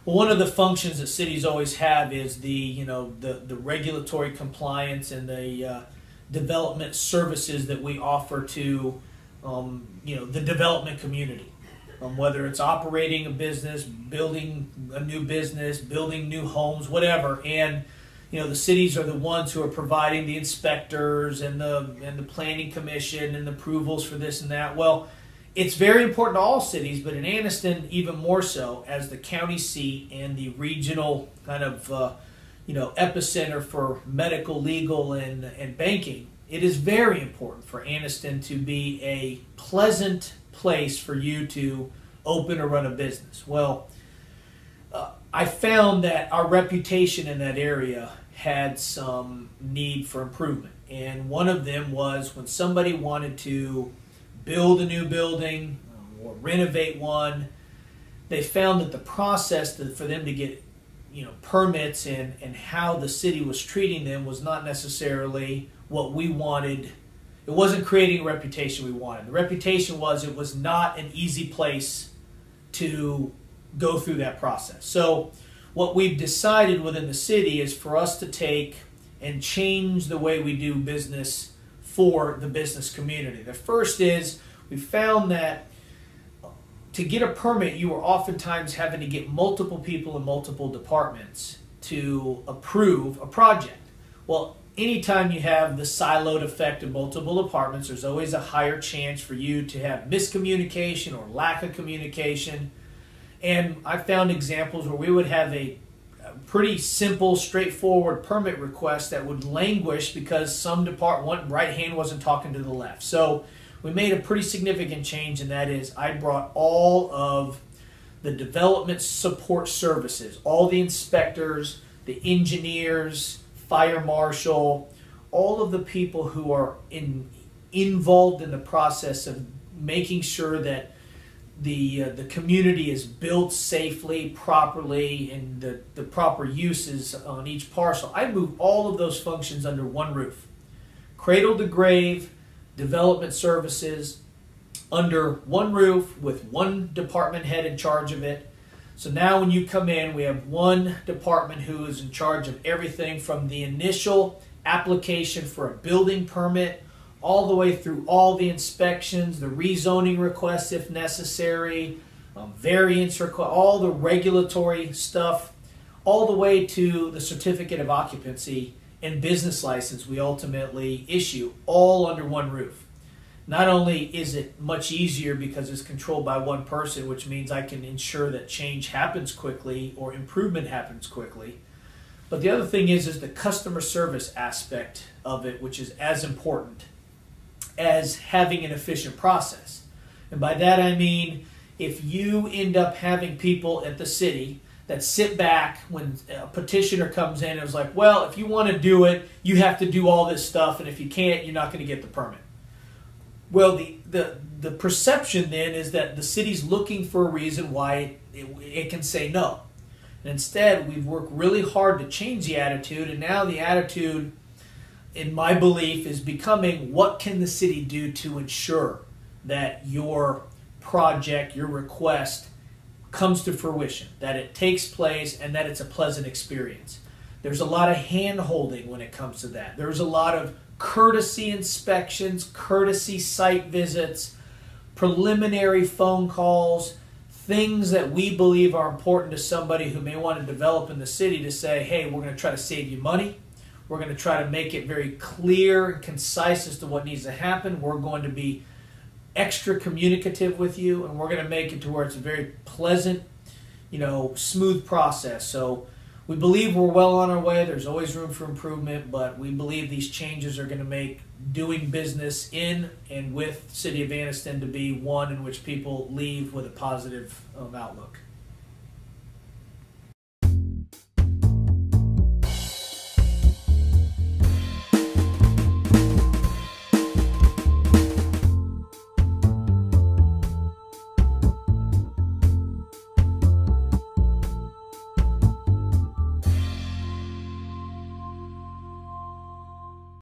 Well, one of the functions that cities always have is the regulatory compliance and the development services that we offer to the development community. Whether it's operating a business, building a new business, building new homes, whatever, and the cities are the ones who are providing the inspectors and the planning commission and the approvals for this and that. Well, it's very important to all cities, but in Anniston even more so as the county seat and the regional kind of epicenter for medical, legal, and banking. It is very important for Anniston to be a pleasant place for you to open or run a business. Well, I found that our reputation in that area had some need for improvement. And one of them was when somebody wanted to build a new building or renovate one, they found that the process for them to get permits and how the city was treating them was not necessarily what we wanted. It wasn't creating a reputation we wanted. The reputation was it was not an easy place to go through that process. So what we've decided within the city is for us to take and change the way we do business for the business community. The first is we found that to get a permit, you were oftentimes having to get multiple people in multiple departments to approve a project. Well, anytime you have the siloed effect of multiple departments, there's always a higher chance for you to have miscommunication or lack of communication. And I found examples where we would have a pretty simple, straightforward permit request that would languish because some one right hand wasn't talking to the left. So we made a pretty significant change, and that is I brought all of the development support services, all the inspectors, the engineers, fire marshal, all of the people who are involved in the process of making sure that the community is built safely, properly, and the proper uses on each parcel. I moved all of those functions under one roof. Cradle to grave, development services, under one roof with one department head in charge of it. So now when you come in, we have one department who is in charge of everything from the initial application for a building permit all the way through all the inspections, the rezoning requests if necessary, variance requests, all the regulatory stuff, all the way to the certificate of occupancy and business license we ultimately issue, all under one roof. Not only is it much easier because it's controlled by one person, which means I can ensure that change happens quickly or improvement happens quickly, but the other thing is the customer service aspect of it, which is as important as having an efficient process. And by that I mean if you end up having people at the city that sit back when a petitioner comes in and is like, well, if you want to do it, you have to do all this stuff, and if you can't, you're not going to get the permit. Well, the perception then is that the city's looking for a reason why it can say no. And instead, we've worked really hard to change the attitude, and now the attitude, in my belief, is becoming what can the city do to ensure that your project, your request, comes to fruition, that it takes place, and that it's a pleasant experience. There's a lot of hand-holding when it comes to that. There's a lot of courtesy inspections, courtesy site visits, preliminary phone calls, things that we believe are important to somebody who may want to develop in the city to say, hey, we're going to try to save you money. We're going to try to make it very clear and concise as to what needs to happen. We're going to be extra communicative with you, and we're going to make it to where it's a very pleasant, smooth process. So we believe we're well on our way. There's always room for improvement, but we believe these changes are going to make doing business in and with the City of Anniston to be one in which people leave with a positive outlook.